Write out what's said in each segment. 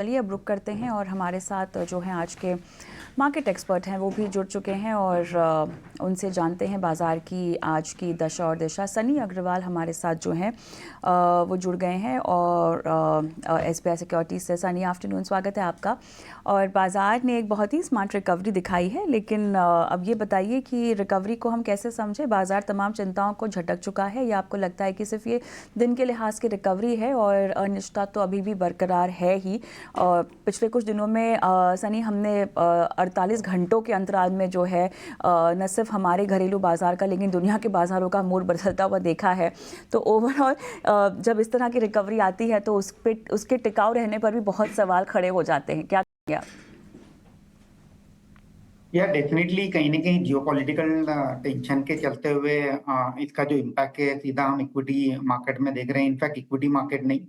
चलिए अब रुक करते हैं और हमारे साथ जो हैं आज के मार्केट एक्सपर्ट हैं वो भी जुड़ चुके हैं और उनसे जानते हैं बाज़ार की आज की दशा और दिशा। सनी अग्रवाल हमारे साथ जो हैं वो जुड़ गए हैं और SBI सिक्योरिटीज़ से। सनी, आफ्टरनून, स्वागत है आपका। और बाज़ार ने एक बहुत ही स्मार्ट रिकवरी दिखाई है, लेकिन अब ये बताइए कि रिकवरी को हम कैसे समझें? बाज़ार तमाम चिंताओं को झटक चुका है या आपको लगता है कि सिर्फ ये दिन के लिहाज की रिकवरी है और अनिश्चितता तो अभी भी बरकरार है ही? पिछले कुछ दिनों में सनी हमने 48 घंटों के अंतराल में जो है न सिर्फ हमारे घरेलू बाज़ार का लेकिन दुनिया के बाज़ारों का मूड बदलता हुआ देखा है। तो ओवरऑल जब इस तरह की रिकवरी आती है तो उसके टिकाऊ रहने पर भी बहुत सवाल खड़े हो जाते हैं। क्या कहेंगे आप? या डेफिनेटली कहीं ना कहीं जियोपॉलिटिकल टेंशन के चलते हुए इसका जो इम्पैक्ट है सीधा हम इक्विटी मार्केट में देख रहे हैं। इनफैक्ट इक्विटी मार्केट नहीं,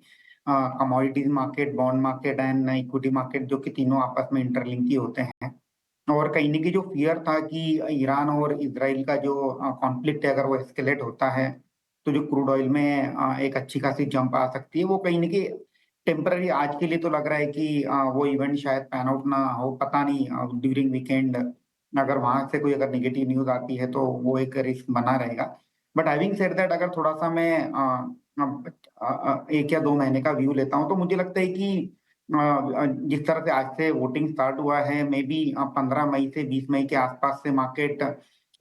commodities market, bond market and equity market जो कि तीनों आपस में इंटरलिंक ही होते हैं। और कहीं ना कहीं जो फियर था कि ईरान और इसराइल का जो कॉन्फ्लिक्ट है अगर वो एस्केलेट होता है तो जो क्रूड ऑयल में एक अच्छी खासी जंप आ सकती है, वो कहीं ना कहीं टेम्पररी आज के लिए तो लग रहा है कि वो इवेंट शायद पैन आउट ना हो, पता नहीं ड्यूरिंग वीकेंड अगर वहां से कोई अगर नेगेटिव न्यूज आती है तो वो एक रिस्क बना रहेगा। बट हैविंग सेड दैट, अगर थोड़ा सा मैं एक या दो महीने का व्यू लेता हूँ तो मुझे लगता है कि जिस तरह से आज से वोटिंग स्टार्ट हुआ है, मे बी 15 मई से 20 मई के आसपास से मार्केट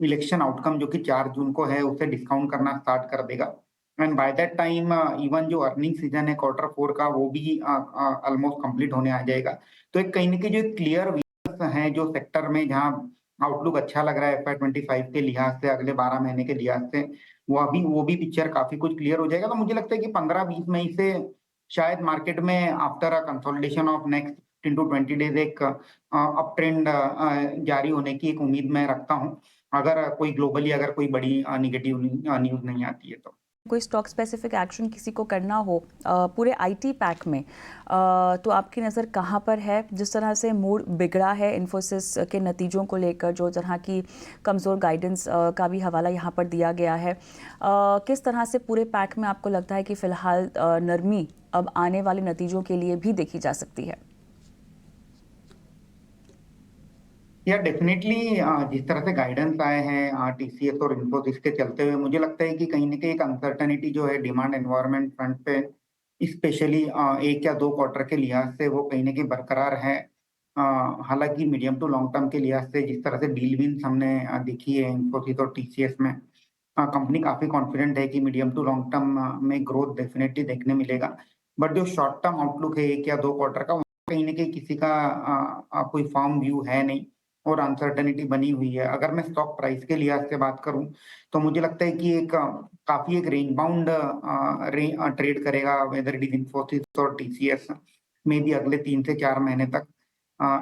इलेक्शन आउटकम जो कि 4 जून को है उसे डिस्काउंट करना स्टार्ट कर देगा। And by that time even जो अर्निंग सीजन है Q4 का वो भी ऑलमोस्ट कंप्लीट होने आ जाएगा। तो एक कहीं ना कहीं जो क्लियर है जो सेक्टर में जहाँ आउटलुक अच्छा लग रहा है FY25 के लिहाज से, अगले 12 महीने के लिहाज से, वो भी पिक्चर काफी कुछ क्लियर हो जाएगा। तो मुझे लगता है कि 15-20 मई से शायद मार्केट में after a consolidation of next 15 to 20 days एक अप ट्रेंड जारी होने की एक उम्मीद मैं रखता हूँ, अगर कोई ग्लोबली अगर कोई बड़ी नेगेटिव न्यूज नहीं आती है तो। कोई स्टॉक स्पेसिफिक एक्शन किसी को करना हो पूरे IT पैक में, तो आपकी नज़र कहाँ पर है? जिस तरह से मूड बिगड़ा है इन्फोसिस के नतीजों को लेकर, जो तरह की कमज़ोर गाइडेंस का भी हवाला यहाँ पर दिया गया है, किस तरह से पूरे पैक में आपको लगता है कि फ़िलहाल नरमी अब आने वाले नतीजों के लिए भी देखी जा सकती है? या डेफिनेटली जिस तरह से गाइडेंस आए हैं TCS और इन्फोसिस के चलते हुए, मुझे लगता है कि कहीं ना कहीं एक अनसर्टेनिटी जो है डिमांड एनवायरनमेंट फ्रंट पे, स्पेशली 1 या 2 क्वार्टर के लिहाज से वो कहीं ना कहीं बरकरार है। हालांकि मीडियम टू लॉन्ग टर्म के लिहाज से जिस तरह से डील विंस हमने देखी है इन्फोसिस और TCS में, कंपनी काफी कॉन्फिडेंट है कि मीडियम टू लॉन्ग टर्म में ग्रोथ डेफिनेटली देखने मिलेगा। बट जो शॉर्ट टर्म आउटलुक है 1 या 2 क्वार्टर का, कहीं ना कहीं किसी का कोई फर्म व्यू है नहीं और अनसर्टेनिटी बनी हुई है। अगर मैं स्टॉक प्राइस के लिहाज से बात करूं तो मुझे लगता है कि काफी एक रेंज बाउंड ट्रेड करेगा, वेदर इट इज इन्फोसिस और TCS, में भी अगले 3 से 4 महीने तक,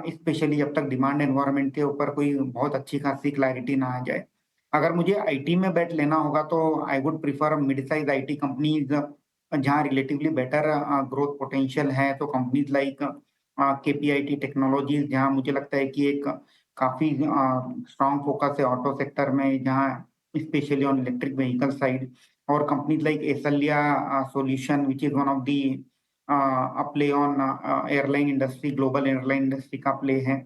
स्पेशली जब तक डिमांड एनवायरनमेंट के ऊपर कोई बहुत अच्छी खासी क्लैरिटी ना आ जाए। अगर मुझे IT में बेट लेना होगा तो I would prefer mid size IT companies जहाँ रिलेटिवली बेटर ग्रोथ पोटेंशियल है। तो कंपनीज लाइक KPIT टेक्नोलॉजीज, जहाँ मुझे लगता है कि एक काफी स्ट्रॉन्ग फोकस है ऑटो सेक्टर में, जहाँ specially on electric vehicle side. और कंपनीज लाइक एसलिया solution which is one of the play on airline industry, global airline industry का प्ले है।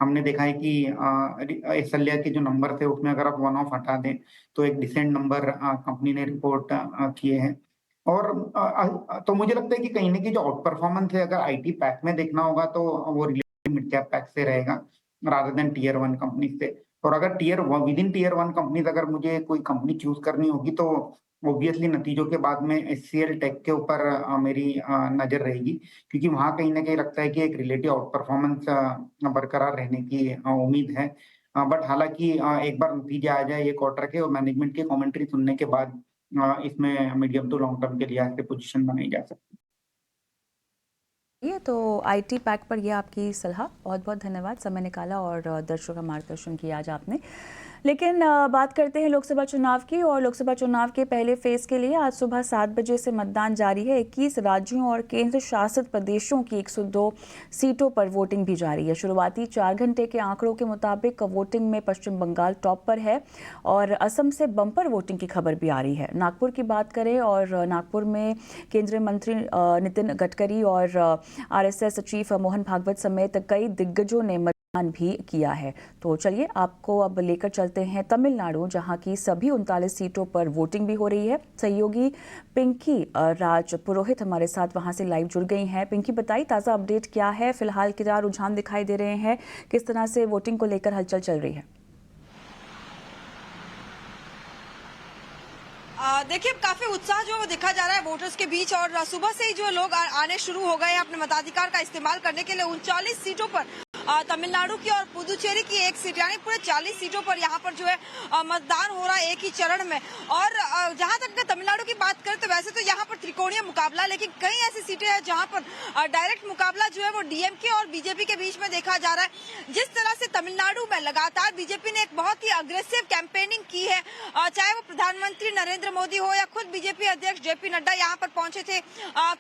हमने देखा है कि एसलिया के जो नंबर थे उसमें अगर आप वन ऑफ हटा दें तो एक डिसेंट नंबर कंपनी ने रिपोर्ट किए हैं। और तो मुझे लगता है कि कहीं ना कहीं जो आउट परफॉर्मेंस है अगर IT पैक में देखना होगा तो वो रिलेटिव मिड कैप पैक से रहेगा रादर देन Tier 1 कंपनी से। और अगर विद इन Tier 1 कंपनीज अगर मुझे कोई कंपनी चूज करनी होगी तो ऑब्वियसली नतीजों के बाद में HCL टेक के ऊपर मेरी नजर रहेगी, क्योंकि वहां कहीं ना कहीं लगता है कि एक रिलेटिव आउट परफॉर्मेंस बरकरार रहने की उम्मीद है। बट हालांकि एक बार नतीजे आ जाए ये क्वार्टर के और मैनेजमेंट की कमेंट्री सुनने के बाद इसमें मीडियम टू लॉन्ग टर्म के लिहाज से पोजीशन बनाई जा सकती है। ये तो IT पैक पर यह आपकी सलाह, बहुत बहुत धन्यवाद। समय निकाला और दर्शकों का मार्गदर्शन किया आज आपने। लेकिन बात करते हैं लोकसभा चुनाव की, और लोकसभा चुनाव के पहले फेज के लिए आज सुबह 7 बजे से मतदान जारी है। 21 राज्यों और केंद्र शासित प्रदेशों की 102 सीटों पर वोटिंग भी जारी है। शुरुआती 4 घंटे के आंकड़ों के मुताबिक वोटिंग में पश्चिम बंगाल टॉप पर है और असम से बम्पर वोटिंग की खबर भी आ रही है। नागपुर की बात करें और नागपुर में केंद्रीय मंत्री नितिन गडकरी और आरएसएस चीफ मोहन भागवत समेत कई दिग्गजों ने मतदान भी किया है। तो चलिए आपको अब लेकर चलते हैं तमिलनाडु, जहां की सभी 39 सीटों पर वोटिंग भी हो रही है। सहयोगी पिंकी राज पुरोहित हमारे साथ वहां से लाइव जुड़ गई हैं। पिंकी, बताइए ताज़ा अपडेट क्या है, फिलहाल क्या रुझान दिखाई दे रहे हैं, किस तरह से वोटिंग को लेकर हलचल चल रही है? देखिए, काफी उत्साह जो दिखा जा रहा है वोटर्स के बीच और सुबह से ही जो लोग आने शुरू हो गए हैं अपने मताधिकार का इस्तेमाल करने के लिए। 39 सीटों पर तमिलनाडु की और पुदुचेरी की एक सीट, यानी पूरे 40 सीटों पर यहाँ पर जो है मतदान हो रहा है एक ही चरण में। और जहाँ तक तमिलनाडु की बात करें तो वैसे तो यहाँ पर त्रिकोणीय मुकाबला, लेकिन कई ऐसी सीटें हैं जहाँ पर डायरेक्ट मुकाबला जो है वो डीएमके और बीजेपी के बीच में देखा जा रहा है। जिस तरह से तमिलनाडु में लगातार बीजेपी ने एक बहुत ही अग्रेसिव कैंपेनिंग की है, चाहे वो प्रधानमंत्री नरेंद्र मोदी हो या खुद बीजेपी अध्यक्ष जेपी नड्डा यहाँ पर पहुंचे थे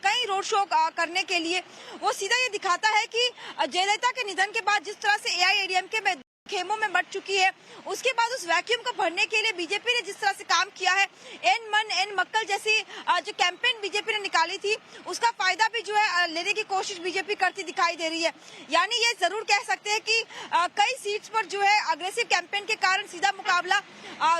कई रोड शो करने के लिए। वो सीधा ये दिखाता है कि जयललिता के निधन के बाद जिस तरह से एआईएडीएमके में खेमों में बढ़ चुकी है, उसके बाद उस वैक्यूम को भरने के लिए बीजेपी ने जिस तरह से काम किया है, एन मन एन मक्कल जैसी जो कैंपेन बीजेपी ने निकाली थी, उसका फायदा भी जो है लेने की कोशिश बीजेपी करती दिखाई दे रही है। यानी ये जरूर कह सकते हैं कि कई सीट्स पर जो है अग्रेसिव कैंपेन के कारण सीधा मुकाबला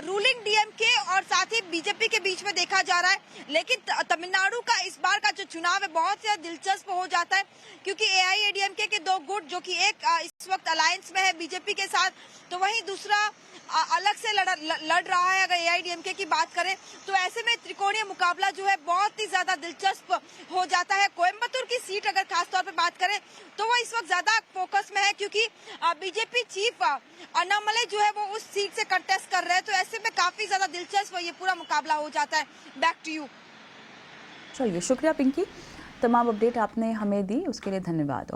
रूलिंग डीएमके और साथ ही बीजेपी के बीच में देखा जा रहा है। लेकिन तमिलनाडु का इस बार का जो चुनाव है बहुत ही दिलचस्प हो जाता है, क्योंकि एआईएडीएमके के दो गुट, जो कि एक इस वक्त अलायंस में है बीजेपी के साथ, तो वहीं दूसरा अलग से लड़ रहा है। अगर एआईएडीएमके की बात करें तो ऐसे में त्रिकोणीय मुकाबला जो है बहुत ही ज्यादा दिलचस्प हो जाता है। कोयम्बतूर की सीट अगर खासतौर पर बात करें तो वो इस वक्त ज्यादा फोकस में है, क्योंकि बीजेपी चीफ अन्नामलई जो है वो उस सीट से कंटेस्ट कर रहे हैं। तो ऐसे में काफी ज्यादा दिलचस्प ये पूरा मुकाबला हो जाता है। Back to you. चलिए, शुक्रिया पिंकी, तमाम अपडेट आपने हमें दी उसके लिए धन्यवाद।